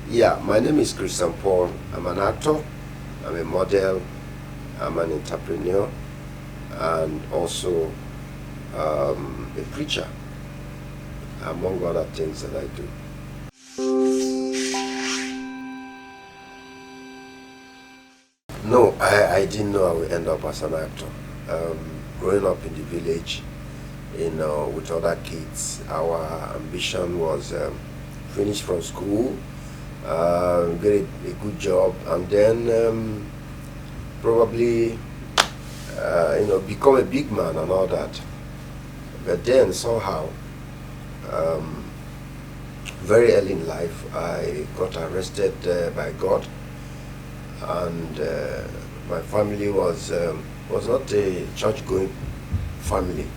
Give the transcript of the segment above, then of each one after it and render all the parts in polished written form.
Yeah, my name is Christian Paul. I'm an actor, I'm a model, I'm an entrepreneur, and also a preacher, among other things that I do. No, I didn't know I would end up as an actor. Growing up in the village, with other kids, our ambition was finish from school, get a good job, and then probably become a big man and all that. But then somehow, um, very early in life, I got arrested by God, and my family was not a church-going family.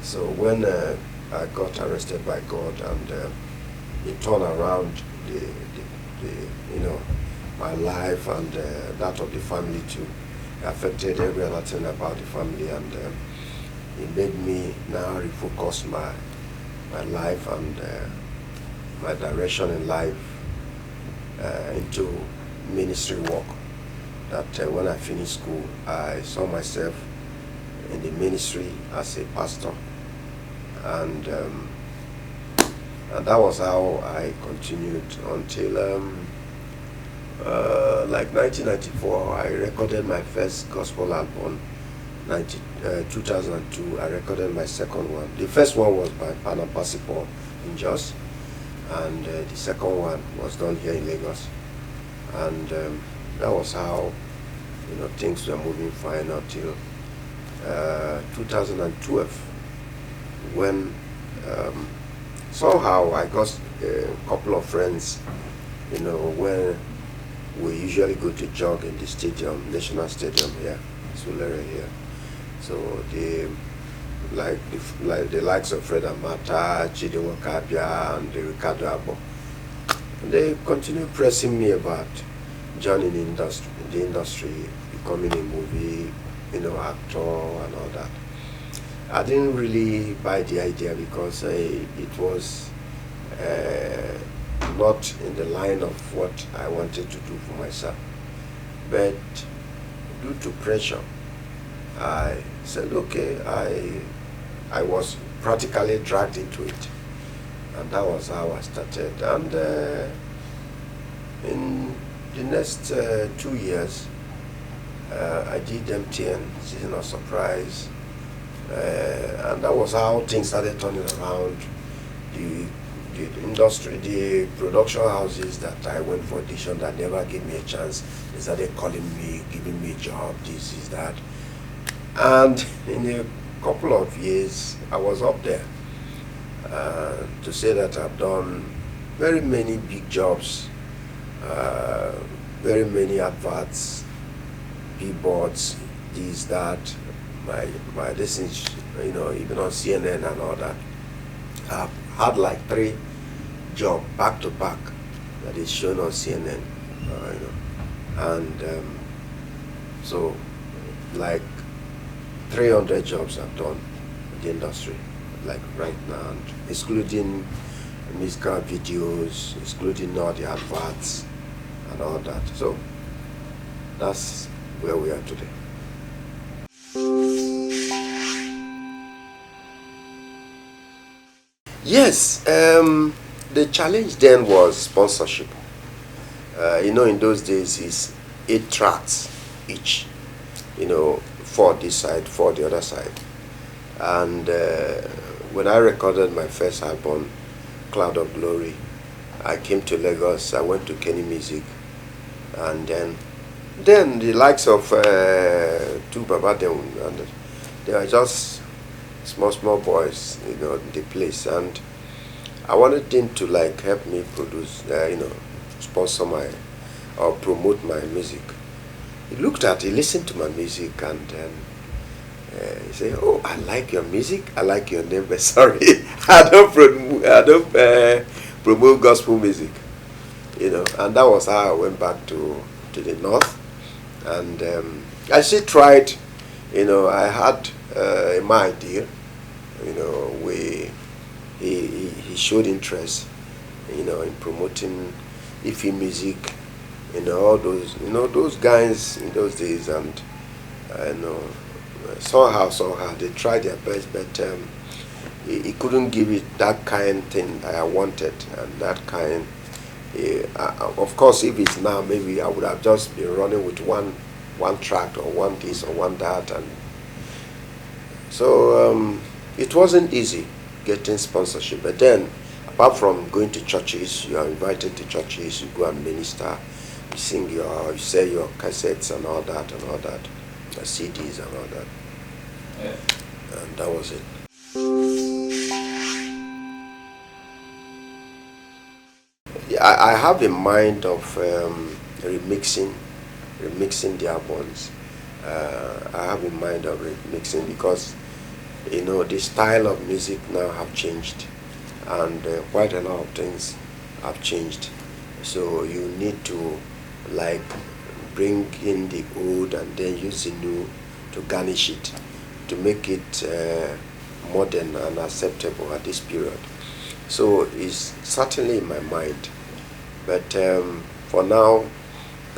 So when I got arrested by God, and it turned around the my life and that of the family too, affected every other thing about the family, and it made me now refocus my life and my direction in life into ministry work. That when I finished school, I saw myself in the ministry as a pastor, and that was how I continued until like 1994. I recorded my first gospel album. 2002, I recorded my second one. The first one was by Panapasipo in Jos, and the second one was done here in Lagos. And that was how things were moving fine until 2012, when somehow I got a couple of friends, where we usually go to jog in the stadium, National Stadium here, Sulere here. So the likes of Fred Amata, Chidiwo Kabia, and Ricardo Abo, they continue pressing me about joining the industry, becoming a movie, actor and all that. I didn't really buy the idea because it was not in the line of what I wanted to do for myself. But due to pressure, I said, okay, I was practically dragged into it. And that was how I started. And in the next 2 years, I did MTN, Season of Surprise. And that was how things started turning around. The industry, the production houses that I went for audition that never gave me a chance, they started calling me, giving me a job, this is that. And in a couple of years, I was up there. To say that I've done very many big jobs, very many adverts, billboards, this, that, my this is, even on CNN and all that. I've had like 3 jobs back to back that is shown on CNN, and so like 300 jobs I've done in the industry, like right now, and excluding musical videos, excluding all the adverts and all that. So that's where we are today. Yes, the challenge then was sponsorship. In those days it's 8 tracks each, 4 this side, 4 the other side. And when I recorded my first album, Cloud of Glory, I came to Lagos, I went to Kenny Music, and then the likes of two Baba, and they were just small boys, in the place, and I wanted them to help me produce, sponsor or promote my music. He listened to my music, and then he said, "Oh, I like your music, I like your name, but sorry, I don't promote gospel music," And that was how I went back to the north, and I still tried. I had my idea. He showed interest, in promoting Ifi music, all those, those guys in those days, and somehow they tried their best, but he couldn't give it that kind thing that I wanted, and that kind. Of course, if it's now, maybe I would have just been running with one track or one this or one that, and so it wasn't easy getting sponsorship. But then, apart from going to churches, you are invited to churches, you go and minister, you you sell your cassettes and all that, CDs and all that. Yeah. And that was it. I have a mind of remixing the albums. I have a mind of remixing because the style of music now have changed, and quite a lot of things have changed. So you need to like bring in the old and then use the new to garnish it, to make it modern and acceptable at this period. So it's certainly in my mind. But for now,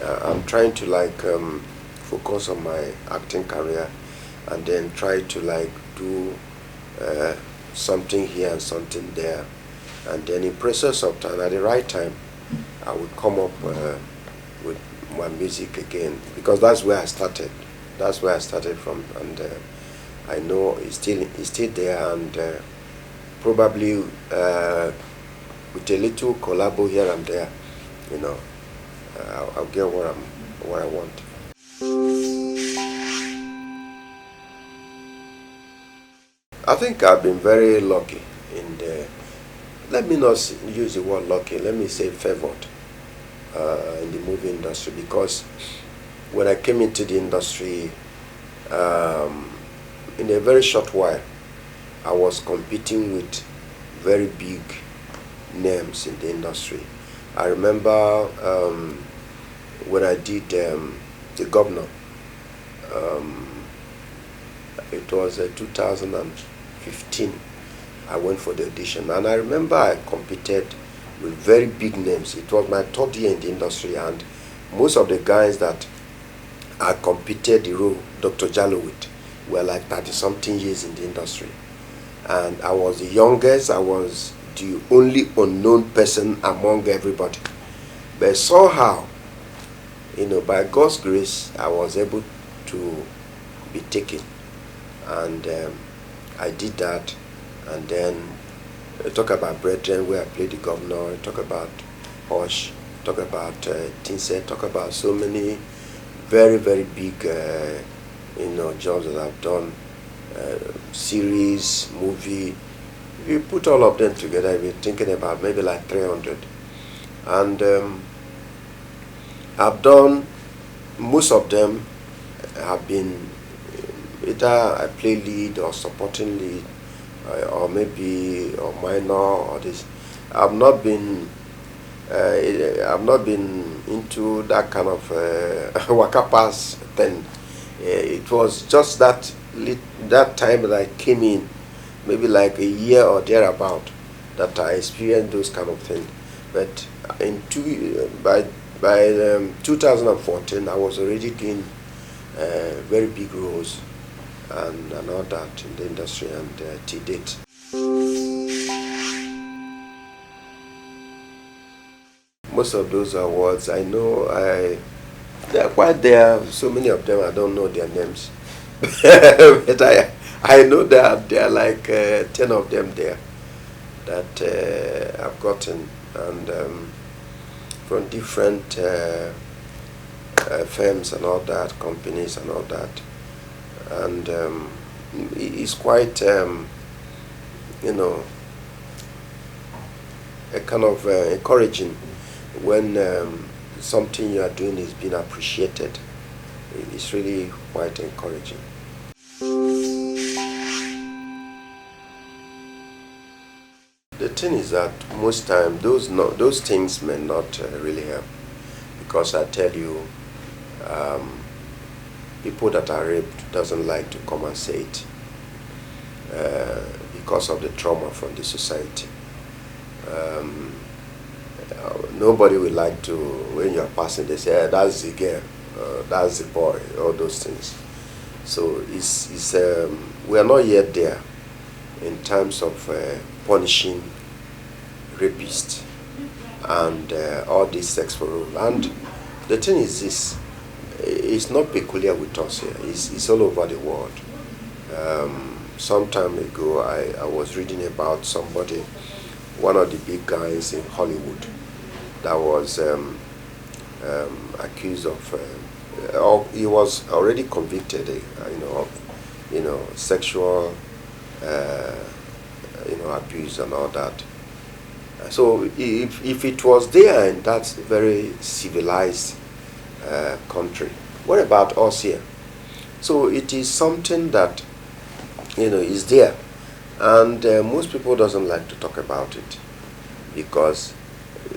I'm trying to focus on my acting career, and then try to do something here and something there, and then in process of time, at the right time, I would come up with my music again, because that's where I started. That's where I started from, and I know it's still there, and probably with a little collabo here and there, I'll get what I want. I think I've been very lucky let me not use the word lucky, let me say favored in the movie industry, because when I came into the industry, in a very short while, I was competing with very big names in the industry. I remember when I did The Governor, it was 2015, I went for the audition, and I remember I competed with very big names. It was my third year in the industry, and most of the guys that I competed the role Dr. Jallo with were like 30-something years in the industry. And I was the youngest, I was the only unknown person among everybody. But somehow, by God's grace, I was able to be taken. And I did that. And then talk about Brethren, where I played the governor, talk about Hush, talk about Tinset, talk about so many very, very big jobs that I've done, series, movie. If you put all of them together, you're thinking about maybe like 300. And I've done, most of them have been either I play lead or supporting lead, or maybe or minor or this. I've not been into that kind of waka pass thing. It was just that time that I came in, maybe like a year or thereabout, that I experienced those kind of things. But by 2014, I was already doing very big roles and all that in the industry, and to date. Most of those awards, I know they're quite there. So many of them, I don't know their names. But I know that there are like 10 of them there that I've gotten, and from different firms and all that, companies and all that. And it's quite, a kind of encouraging when something you are doing is being appreciated. It's really quite encouraging. The thing is that most times those things may not really help, because I tell you, people that are raped doesn't like to come and say it because of the trauma from the society. nobody would like to, when you're passing, they say, that's the girl, that's the boy, all those things. So we are not yet there in terms of punishing rapists and all this sex for all. And the thing is this, it's not peculiar with us here, it's all over the world. Some time ago, I was reading about somebody, one of the big guys in Hollywood, that was accused of, he was already convicted, of, sexual, abuse and all that. So if it was there in that very civilized country, what about us here? So it is something that, is there, and most people doesn't like to talk about it, because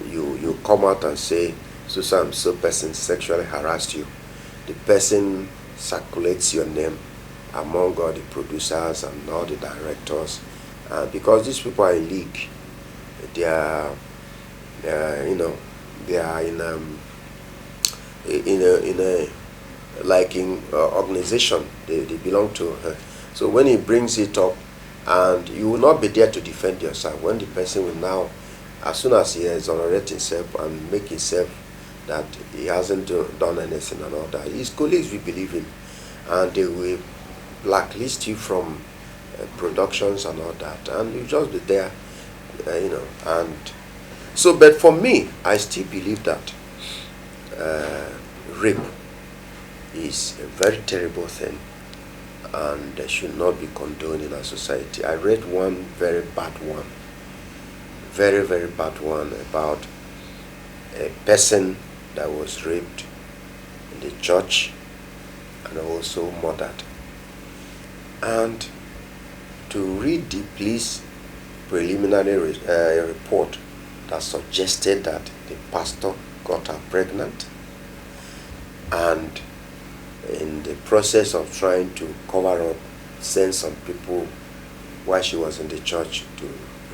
you come out and say, so person sexually harassed you. The person circulates your name among all the producers and all the directors, because these people are in league. They are, they are in a like in organization they belong to. So when he brings it up, and you will not be there to defend yourself, when the person will now, as soon as he has exonerated himself and make himself that he hasn't done anything and all that, his colleagues will believe him, and they will blacklist you from productions and all that, and you just be there, and so. But for me, I still believe that rape is a very terrible thing, and should not be condoned in our society. I read one very bad one, very, very bad one, about a person that was raped in the church and also murdered. And to read the police preliminary report that suggested that the pastor got her pregnant, and in the process of trying to cover up, send some people while she was in the church to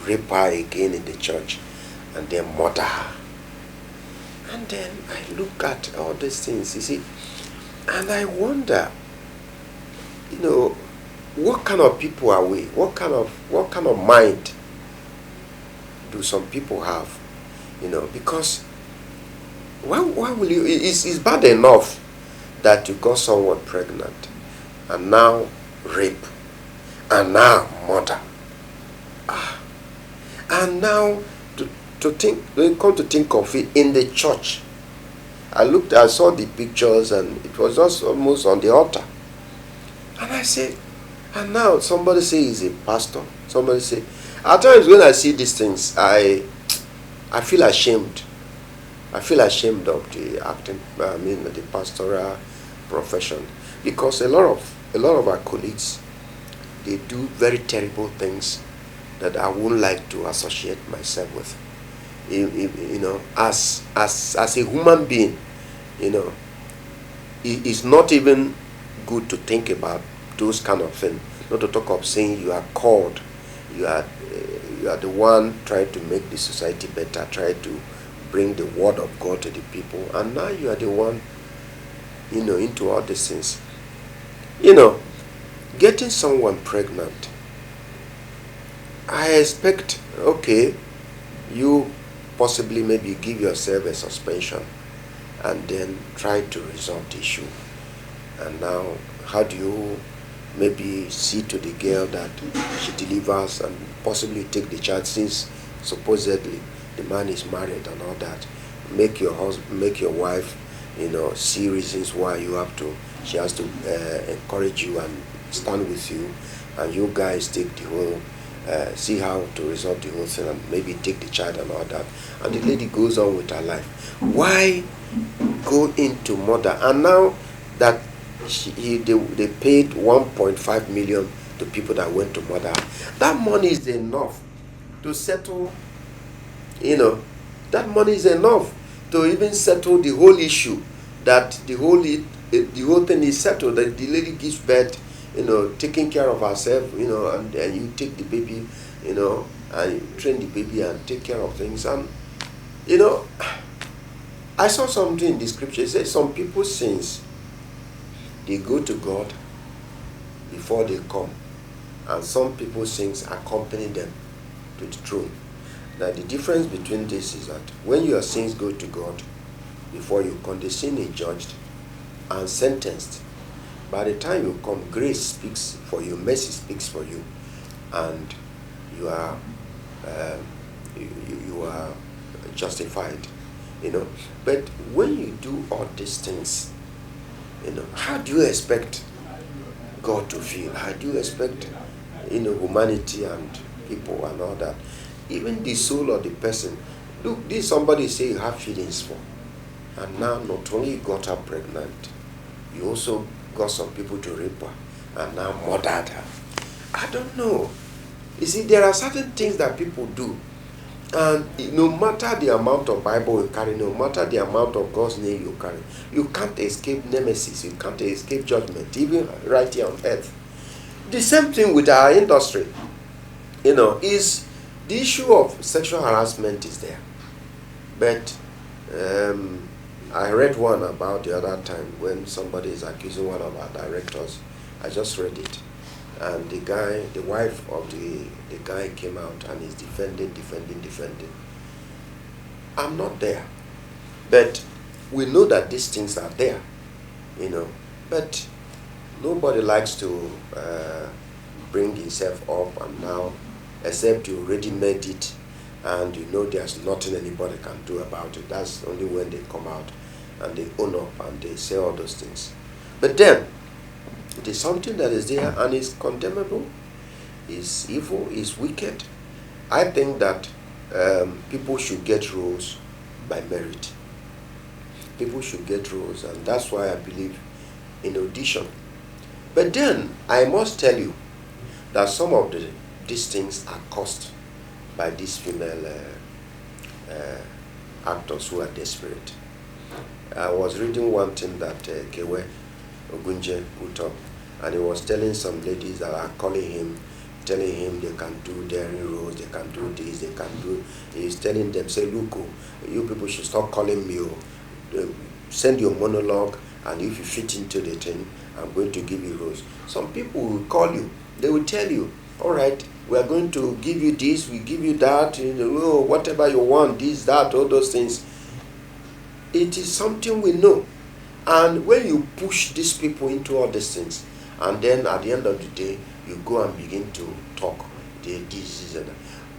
rape her again in the church and then murder her. And then I look at all these things, you see, and I wonder, what kind of people are we? What kind of mind do some people have? Because why will you? It's bad enough that you got someone pregnant, and now rape, and now murder, and now come to think of it, in the church. I saw the pictures, and it was just almost on the altar, and I said, and now somebody say he's a pastor. Somebody say, at times when I see these things, I feel ashamed. I feel ashamed of the the pastoral profession, because a lot of our colleagues, they do very terrible things that I wouldn't like to associate myself with. As a human being, it's not even good to think about those kind of things. Not to talk of saying you are called, you are the one trying to make the society better, try to bring the word of God to the people, and now you are the one, into all these things. Getting someone pregnant, I expect, okay, you possibly maybe give yourself a suspension and then try to resolve the issue. And now, how do you maybe see to the girl that she delivers and possibly take the child, since supposedly the man is married and all that? Make your wife, see reasons why she has to encourage you and stand with you, and you guys take the whole, see how to resolve the whole thing, and maybe take the child and all that, and the lady goes on with her life. Why go into murder? And now that they paid 1.5 million to people that went to murder, that money is enough to settle, that money is enough to even settle the whole issue, that the whole thing is settled, that the lady gives birth, taking care of herself, and you take the baby, and you train the baby and take care of things, and You know, I saw something in the scripture. It says some people's sins, they go to God before they come. And some people's sins accompany them to the throne. Now the difference between this is that when your sins go to God before you come, the sin is judged and sentenced. By the time you come, grace speaks for you, mercy speaks for you, and you are you are justified. But when you do all these things, how do you expect God to feel? How do you expect humanity and people and all that? Even the soul of the person. Look, this somebody say you have feelings for, and now not only you got her pregnant, you also got some people to rape her and now murdered her. I don't know. You see, there are certain things that people do, and no matter the amount of Bible you carry, no matter the amount of God's name you carry, you can't escape nemesis, you can't escape judgment, even right here on earth. The same thing with our industry, is the issue of sexual harassment is there. But I read one about the other time when somebody is accusing one of our directors. I just read it. And the wife of the guy came out and is defending. I'm not there. But we know that these things are there, But nobody likes to bring himself up and now, except you already made it and there's nothing anybody can do about it. That's only when they come out and they own up and they say all those things. But then, it is something that is there and is condemnable, is evil, is wicked. I think that people should get roles by merit. People should get roles, and that's why I believe in audition. But then, I must tell you that some of these things are caused by these female actors who are desperate. I was reading one thing that Kewe Ogunje put up, and he was telling some ladies that are calling him, telling him they can do daring roles, they can do this, they can do. He's telling them, say, look, you people should stop calling me. Send your monologue, and if you fit into the thing, I'm going to give you roles. Some people will call you, they will tell you, all right, we are going to give you this, we give you that, whatever you want, this, that, all those things. It is something we know. And when you push these people into all these things, and then at the end of the day, you go and begin to talk, this and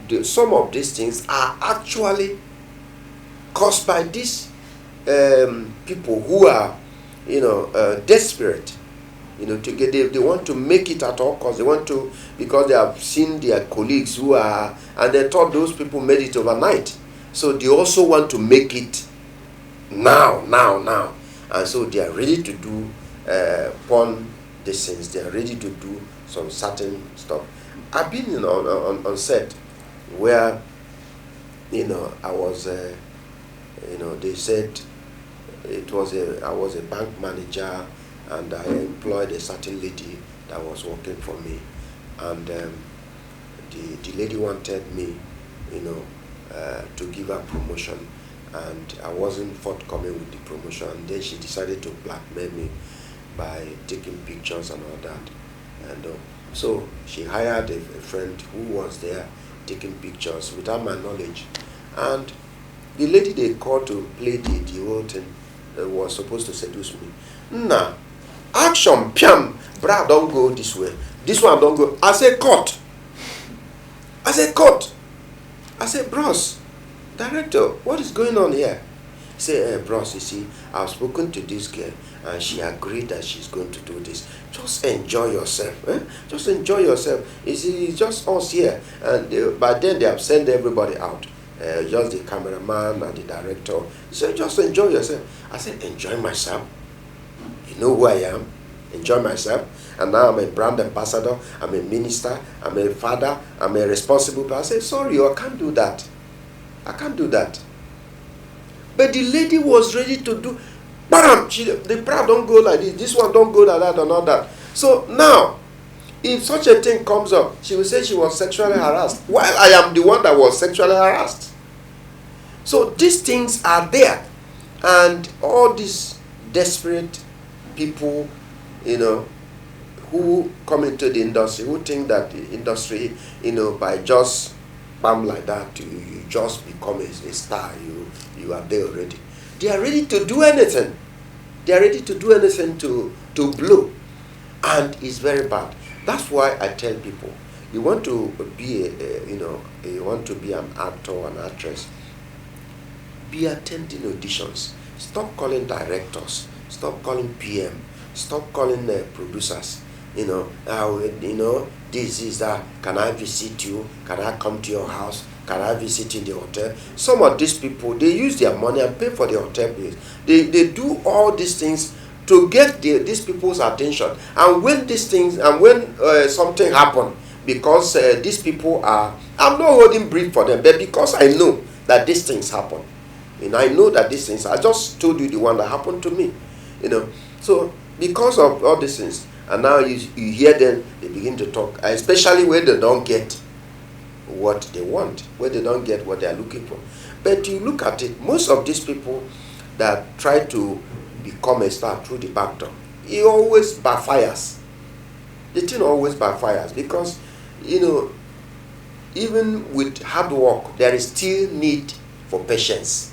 that. Some of these things are actually caused by these people who are, desperate. To get, they want to make it at all costs. They want to, because they have seen their colleagues who are, and they thought those people made it overnight. So they also want to make it now. And so they are ready to do porn these things. They are ready to do some certain stuff. I've been on set where, I was, they said I was a bank manager, and I employed a certain lady that was working for me, and the lady wanted me, to give her promotion, and I wasn't forthcoming with the promotion. And then she decided to blackmail me by taking pictures and all that, and so she hired a friend who was there taking pictures without my knowledge, and the lady they called to play the whole thing was supposed to seduce me. Nah, action, piam, bra, don't go this way. This one don't go. I said, cut. I said, bros, director, what is going on here? He said, bros, you see, I've spoken to this girl, and she agreed that she's going to do this. Just enjoy yourself. Just enjoy yourself. You see, it's just us here. And by then, they have sent everybody out. Just the cameraman and the director. So just enjoy yourself. I said, enjoy myself? You know who I am? Enjoy myself. And now I'm a brand ambassador, I'm a minister, I'm a father, I'm a responsible person. I said, sorry, I can't do that. I can't do that. But the lady was ready to do, bam! The bra don't go like this one don't go like that and all that. So now, if such a thing comes up, she will say she was sexually harassed, while I am the one that was sexually harassed. So these things are there, and all these desperate people, who come into the industry, who think that the industry, by just bam like that, you just become a star, you are there already. They are ready to do anything. They are ready to do anything to blow, and it's very bad. That's why I tell people, you want to be you want to be an actor or an actress, be attending auditions. Stop calling directors. Stop calling PM. Stop calling producers. This is that. Can I visit you? Can I come to your house? Can I visit in the hotel? Some of these people, they use their money and pay for the hotel bills. They do all these things to get these people's attention. And when these things, and when something happen, because these people are, I'm not holding brief for them, but because I know that these things happen. I know that these things, I just told you the one that happened to me. So because of all these things, and now you hear them, they begin to talk, especially when they don't get what they want, when they don't get what they are looking for. But you look at it, most of these people that try to become a star through the back door, it always backfires. The thing always backfires because, even with hard work, there is still need for patience.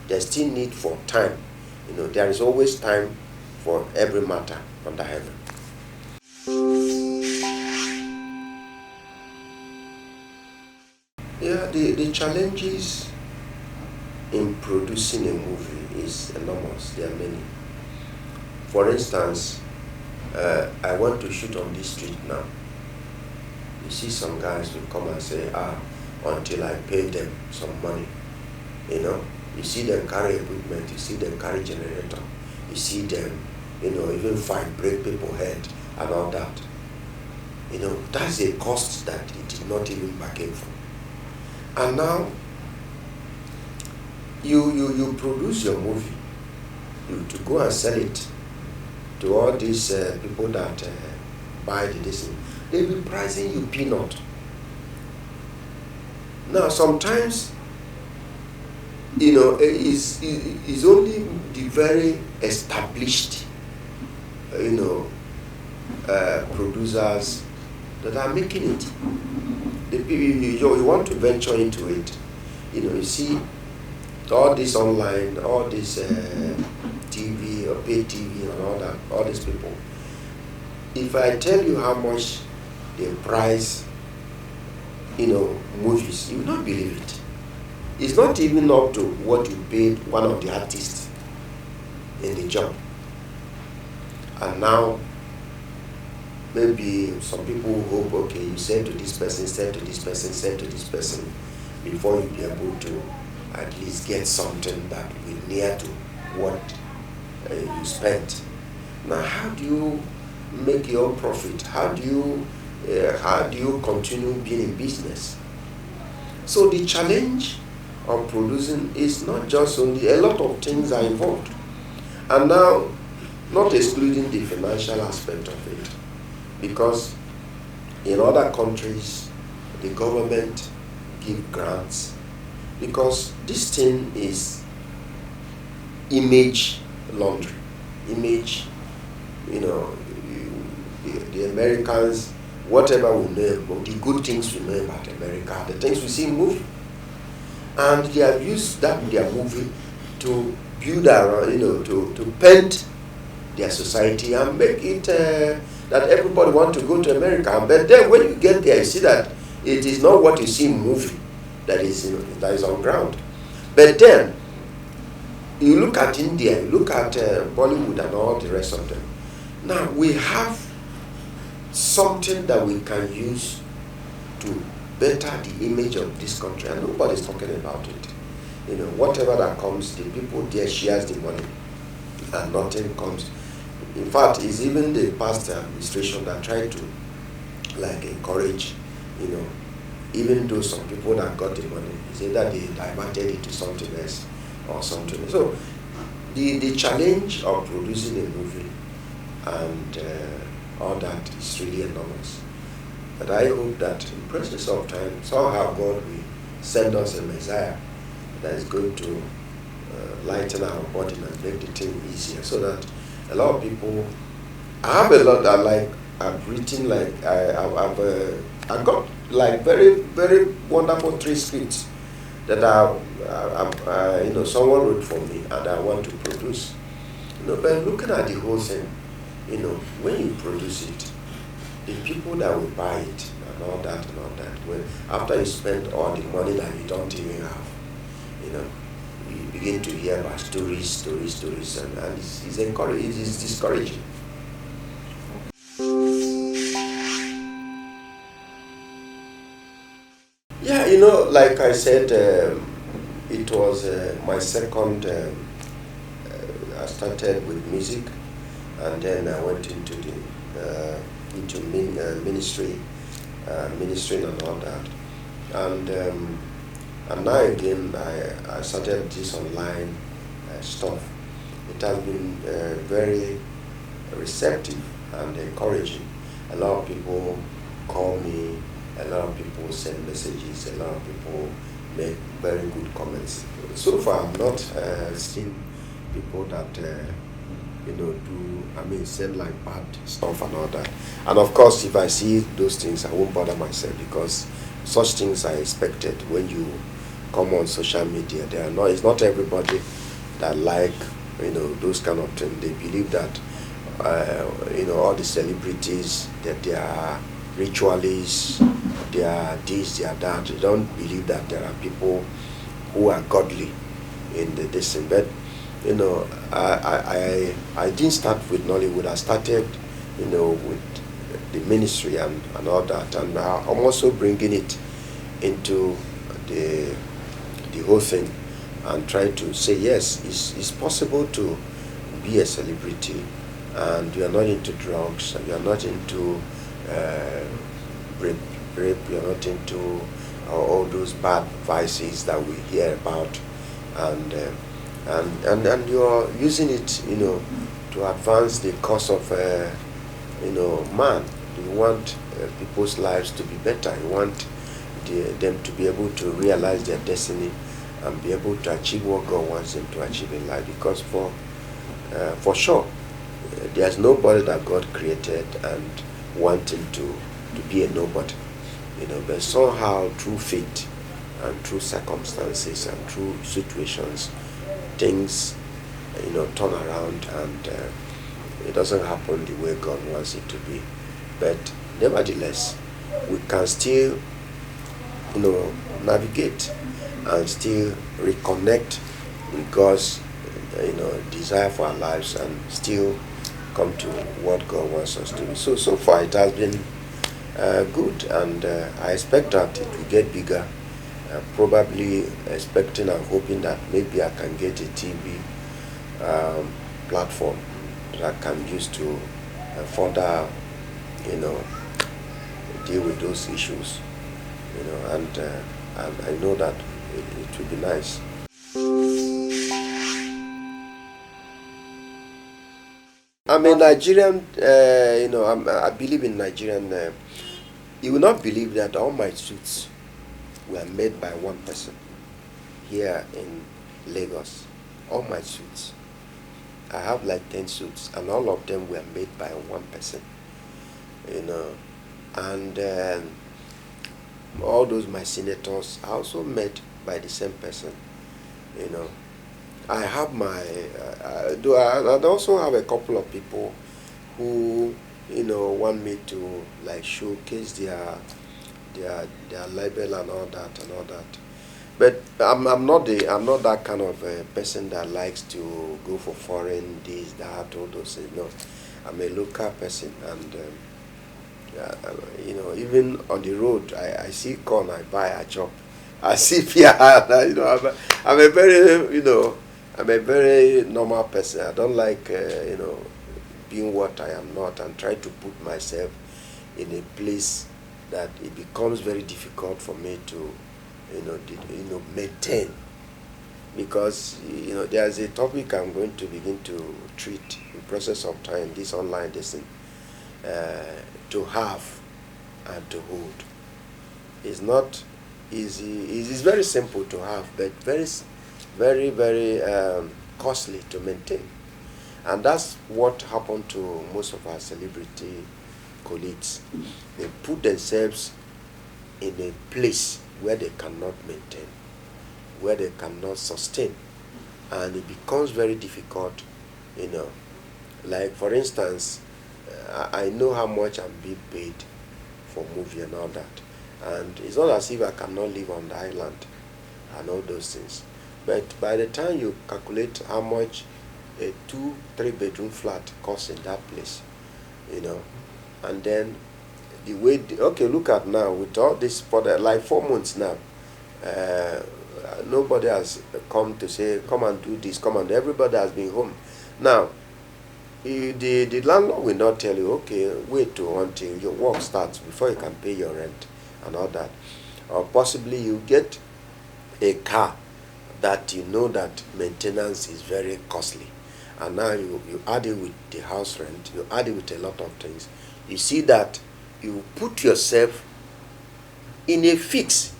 There's still need for time. There is always time for every matter under heaven. Yeah, the challenges in producing a movie is enormous. There are many. For instance, I want to shoot on this street now. You see some guys will come and say, until I pay them some money. You see them carry equipment, you see them carry generator, you see them, even break people's head and all that. That's a cost that it did not even bargain for. And now, you produce your movie, to go and sell it to all these people that buy the thing. They'll be pricing you peanut. Now, sometimes, it's only the very established, producers that are making it. You want to venture into it. You see all this online, all this TV or pay TV and all that, all these people. If I tell you how much they price, movies, you will not believe it. It's not even up to what you paid one of the artists in the job. And now, maybe some people hope, okay, you send to this person, send to this person, send to this person, before you be able to at least get something that will near to what you spent. Now, how do you make your profit? How do you continue being in business? So the challenge of producing is not just only, a lot of things are involved. And now, not excluding the financial aspect of it, because in other countries, the government give grants, because this thing is image laundry. Image, the Americans, whatever we know, the good things we know about America, the things we see in movies. And they have used that in their movie to build around, to paint their society and make it that everybody wants to go to America. But then when you get there, you see that it is not what you see in movie that is on ground. But then you look at India, you look at Bollywood and all the rest of them. Now we have something that we can use to better the image of this country, and nobody's talking about it. Whatever that comes, the people there shares the money, and nothing comes. In fact, it's even the past administration that tried to encourage, even though some people that got the money, it's either they diverted it to something else or something. So the challenge of producing a movie and all that is really enormous. But I hope that in the process of time, somehow God will send us a Messiah that is going to lighten our burden and make the thing easier, so that a lot of people, I have a lot that like I've written, like I got like very very wonderful 3 scripts that someone wrote for me and I want to produce. But looking at the whole thing, when you produce it, the people that will buy it and all that, when after you spend all the money that you don't even have, you begin to hear about stories, and it's encouraging, it's discouraging. Yeah, like I said, it was my second. I started with music, and then I went into the ministry, ministering and all that, and now again I started this online stuff. It has been very receptive and encouraging. A lot of people call me, a lot of people send messages, a lot of people make very good comments. So far, I've not seen people that send like bad stuff and all that. And of course, if I see those things, I won't bother myself, because such things are expected when you come on social media. It's not everybody that like those kind of things. They believe that all the celebrities, that they are ritualists, they are this, they are that. They don't believe that there are people who are godly in this thing. But I didn't start with Nollywood. I started with the ministry and all that, and I'm also bringing it into the whole thing, and try to say yes, it's possible to be a celebrity, and you are not into drugs, and you are not into rape, you are not into all those bad vices that we hear about, and you are using it, to advance the cause of, man. You want people's lives to be better. You want them to be able to realize their destiny and be able to achieve what God wants them to achieve in life. Because for sure, there's nobody that God created and wanting to be a nobody. But somehow through faith and through circumstances and through situations, things turn around, and it doesn't happen the way God wants it to be. But nevertheless, we can still navigate and still reconnect with God's desire for our lives, and still come to what God wants us to be. So far it has been good, and I expect that it will get bigger. Probably expecting and hoping that maybe I can get a TV platform that I can use to further, deal with those issues, and I know that it will be nice. I'm a Nigerian, I believe in Nigerian. You will not believe that all my suits were made by one person here in Lagos. All my suits. I have like 10 suits, and all of them were made by one person. And all those my senators are also made by the same person. I have I also have a couple of people who want me to like showcase their label and all that. But I'm not that kind of a person that likes to go for foreign this, that, all those things. No, I'm a local person, and even on the road, I see corn, I buy, I chop. I see fear. I'm a very I'm a very normal person. I don't like being what I am not, and try to put myself in a place that it becomes very difficult for me to maintain, because there's a topic I'm going to begin to treat in process of time, this online lesson, to have and to hold. It's not easy. It is very simple to have, but very very, very costly to maintain. And that's what happened to most of our celebrity colleagues. They put themselves in a place where they cannot maintain, where they cannot sustain. And it becomes very difficult, you know. Like, for instance, I know how much I'm being paid for movie and all that. And it's not as if I cannot live on the island and all those things. But by the time you calculate how much a 2-3 bedroom flat costs in that place, you know, and then the way, okay, look at now, with all this, for like 4 months now, nobody has come to say, come and do this, come and, everybody has been home. Now, the landlord will not tell you, okay, wait until your work starts before you can pay your rent and all that. Or possibly you get a car that you know that maintenance is very costly. And now you add it with the house rent, you add it with a lot of things. You see that you put yourself in a fix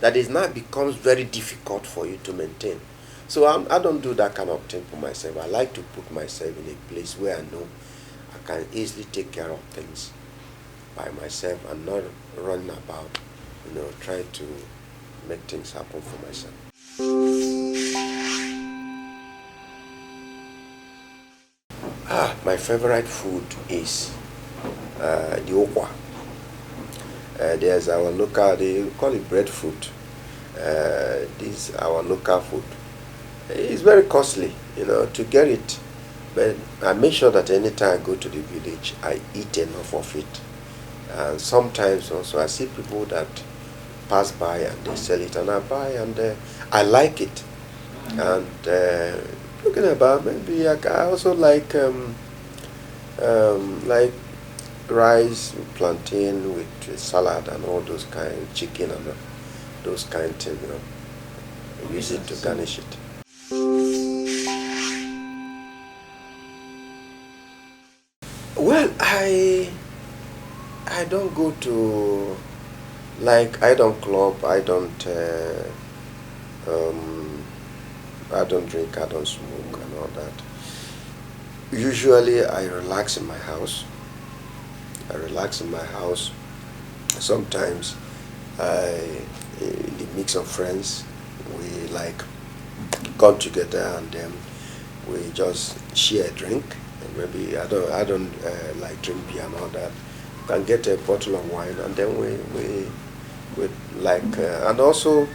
that is now becomes very difficult for you to maintain. So I don't do that kind of thing for myself. I like to put myself in a place where I know I can easily take care of things by myself and not running about, you know, trying to make things happen for myself. My favorite food is the okwa. There's our local, they call it breadfruit. This our local food. It's very costly, you know, to get it. But I make sure that anytime I go to the village, I eat enough of it. And sometimes also I see people that pass by and they sell it, and I buy, and I like it. And looking about, maybe I also like rice, plantain with salad and all those kind, chicken and those kind of things, you know. I use it to garnish it. Well, I don't go to, like, I don't club, I don't drink, I don't smoke and all that. Usually I relax in my house. Sometimes the mix of friends, we like come together and then we just share a drink. And maybe I don't like drink beer and all that. Can get a bottle of wine, and then we like, and also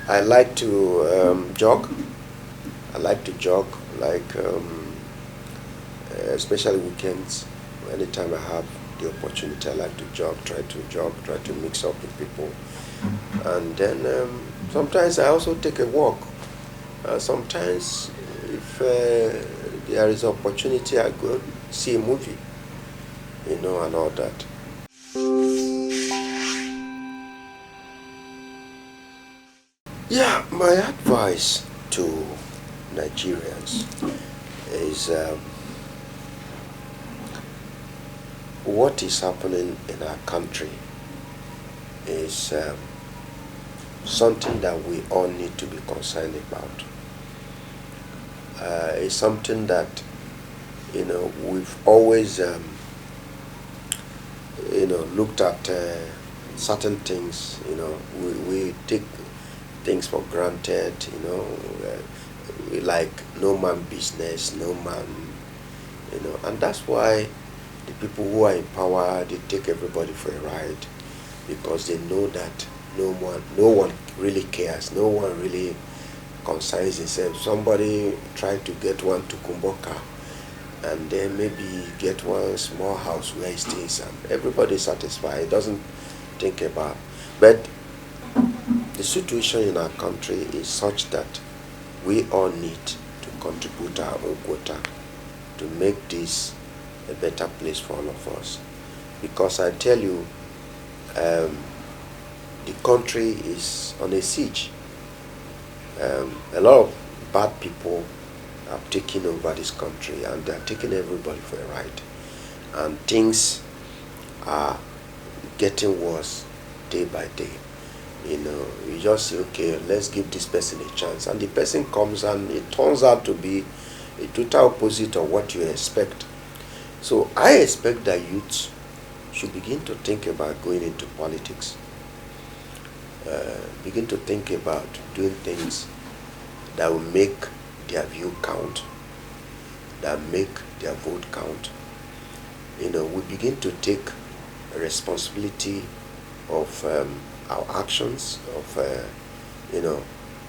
I like to jog. I like to jog, like especially weekends. Anytime I have the opportunity, I like to jog, try to mix up with people. And then sometimes I also take a walk. Sometimes if there is opportunity, I go see a movie, you know, and all that. Yeah, my advice to Nigerians is what is happening in our country is something that we all need to be concerned about. It's something that, you know, we've always you know, looked at certain things, you know, we take things for granted, you know, we like no man business, no man, you know, and that's why the people who are in power, they take everybody for a ride, because they know that no one really cares, no one really concerns himself. Somebody try to get one to Kumboka, and then maybe get one small house where he stays, and everybody is satisfied, doesn't think about. But the situation in our country is such that we all need to contribute our own quota to make this a better place for all of us. Because I tell you, the country is on a siege. A lot of bad people have taken over this country, and they're taking everybody for a ride. And things are getting worse day by day. You just say, okay, let's give this person a chance, and the person comes and it turns out to be a total opposite of what you expect. So I expect that youth should begin to think about going into politics, begin to think about doing things that will make their view count, that make their vote count. We begin to take responsibility of our actions,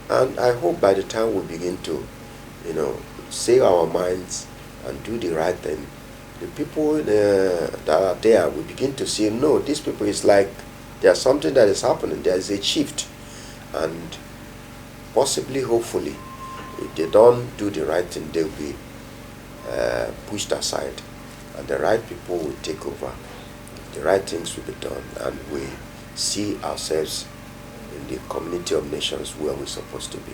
and I hope by the time we begin to, say our minds and do the right thing, the people that are there will begin to say, no, these people is like, there's something that is happening, there is a shift, and possibly, hopefully, if they don't do the right thing, they'll be pushed aside, and the right people will take over. The right things will be done, and we see ourselves in the community of nations where we're supposed to be.